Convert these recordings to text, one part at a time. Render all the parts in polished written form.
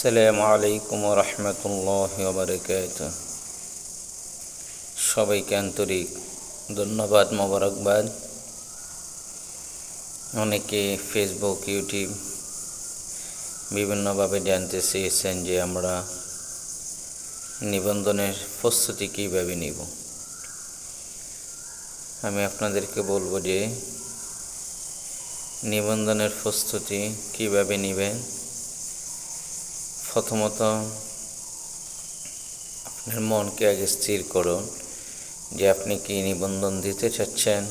আসসালামু আলাইকুম ওয়া রাহমাতুল্লাহি ওয়া বারাকাতুহু। সবাইকে আন্তরিক ধন্যবাদ, মোবারকবাদ। অনেকে ফেসবুক, ইউটিউব বিভিন্নভাবে জানতে চেয়েছেন যে আমরা নিবন্ধনের প্রস্তুতি কীভাবে নিব। আমি আপনাদেরকে বলবো যে নিবন্ধনের প্রস্তুতি কীভাবে নেবেন। প্রথমত আপনার মনকে আগে স্থির করুন যে আপনি কি নিবন্ধন দিতে চাচ্ছেন,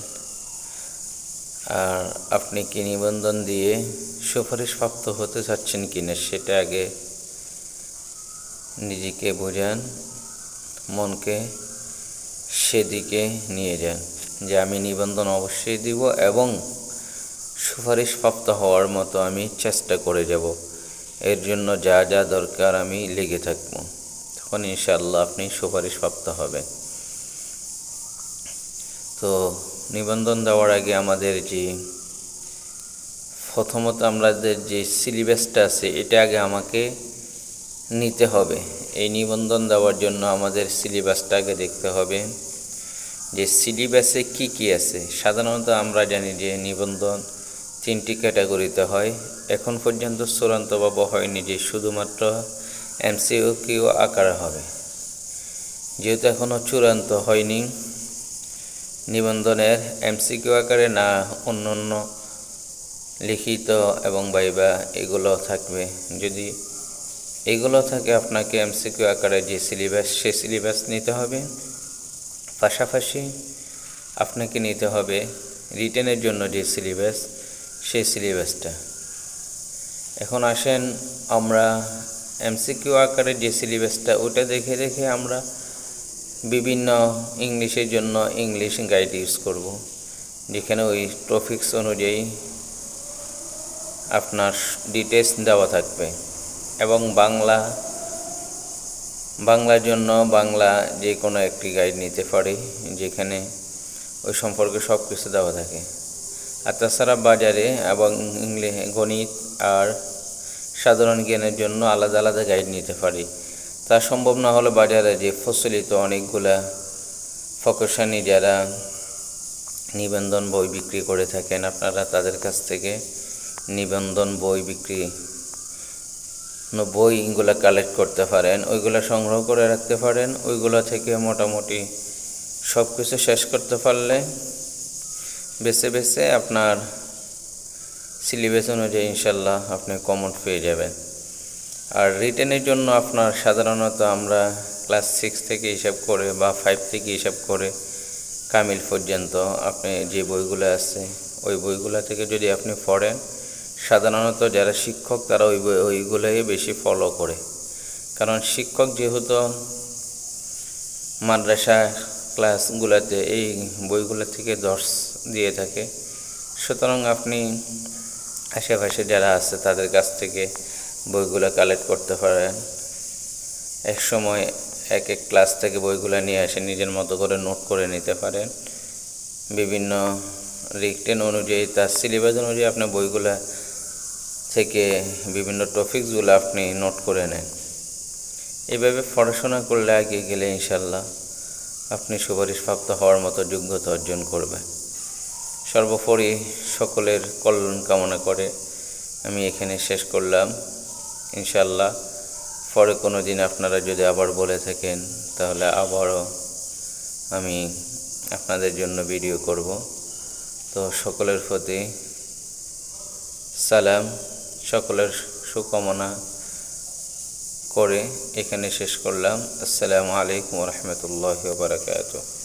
আর আপনি কি নিবন্ধন দিয়ে সুপারিশপ্রাপ্ত হতে চাচ্ছেন কিনা সেটা আগে নিজেকে বোঝান, মনকে সেদিকে নিয়ে যান যে আমি নিবন্ধন অবশ্যই দিব এবং সুপারিশপ্রাপ্ত হওয়ার মতো আমি চেষ্টা করে যাব। এর জন্য যা যা দরকার আমি লেগে থাকব, তখন ইনশাআল্লাহ আপনি সুপারিশপ্রাপ্ত হবেন। তো নিবন্ধন দেওয়ার আগে আমাদের প্রথমত আমাদের যে সিলেবাসটা আছে এটা আগে আমাকে নিতে হবে। এই নিবন্ধন দেওয়ার জন্য আমাদের সিলেবাসটা আগে দেখতে হবে যে সিলেবাসে কি কি আছে। সাধারণত আমরা জানি যে নিবন্ধন 3টি ক্যাটাগরিতে হয়। এখন পর্যন্ত চূড়ান্তভাবে হয়নি যে শুধুমাত্র MCQ আকারে হবে। যেহেতু এখনও চূড়ান্ত হয়নি, নিবন্ধনের MCQ আকারে না অন্য লিখিত এবং ভাইবা এগুলো থাকবে। যদি এগুলো থাকে আপনাকে MCQ আকারে যে সিলেবাস সে সিলেবাস নিতে হবে। পাশাপাশি আপনাকে নিতে হবে রিটেনের জন্য যে সিলেবাস সেই সিলেবাসটা। এখন আসেন আমরা MCQ আকারে যে সিলেবাসটা ওটা দেখে দেখে আমরা বিভিন্ন ইংলিশের জন্য ইংলিশ গাইড ইউজ করব, যেখানে ওই টপিকস অনুযায়ী আপনার ডিটেলস দেওয়া থাকবে। এবং বাংলার জন্য বাংলা যে কোনো একটি গাইড নিতে পারি, যেখানে ওই সম্পর্কে সব কিছু দেওয়া থাকে। আর তাছাড়া বাজারে এবং গণিত আর সাধারণ জ্ঞানের জন্য আলাদা আলাদা গাইড নিতে পারি। তা সম্ভব না হলে বাজারে যে প্রচলিত অনেকগুলা প্রকাশনী যারা নিবন্ধন বই বিক্রি করে থাকেন, আপনারা তাদের কাছ থেকে নিবন্ধন বইগুলো কালেক্ট করতে পারেন, ওইগুলো সংগ্রহ করে রাখতে পারেন। ওইগুলো থেকে মোটামুটি সব কিছু শেষ করতে পারলে বেছে বেছে আপনার সিলেবাস অনুযায়ী ইনশাল্লাহ আপনি কমন পেয়ে যাবেন। আর রিটেনের জন্য আপনার সাধারণত আমরা ক্লাস 6 থেকে হিসাব করে বা 5 থেকে হিসাব করে কামিল পর্যন্ত আপনি যে বইগুলো আছে ওই বইগুলো থেকে যদি আপনি পড়েন, সাধারণত যারা শিক্ষক তারা ওইগুলোই বেশি ফলো করে। কারণ শিক্ষক যেহেতু মাদ্রাসা ক্লাসগুলোতে এই বইগুলো থেকে দর্শ দিয়ে থাকে, সুতরাং আপনি আশেপাশে যারা আছে তাদের কাছ থেকে বইগুলো কালেক্ট করতে পারেন। এক সময় এক ক্লাস থেকে বইগুলো নিয়ে এসে নিজের মতো করে নোট করে নিতে পারেন। বিভিন্ন রিটেন অনুযায়ী তার সিলেবাস অনুযায়ী আপনি বইগুলো থেকে বিভিন্ন টপিকসগুলো আপনি নোট করে নেন। এভাবে পড়াশোনা করলে আগে গেলে ইনশাল্লাহ আপনি সুপারিশপ্রাপ্ত হওয়ার মতো যোগ্যতা অর্জন করবেন। সর্বোপরি সকলের কল্যাণ কামনা করে আমি এখানে শেষ করলাম। ইনশাল্লাহ পরে কোনো দিন আপনারা যদি আবার বলে থাকেন তাহলে আবারও আমি আপনাদের জন্য ভিডিও করব। তো সকলের প্রতি সালাম, সকলের সুকামনা করে এখানে শেষ করলাম। আসসালামু আলাইকুম ওয়া রাহমাতুল্লাহি ওয়া বারাকাতুহু।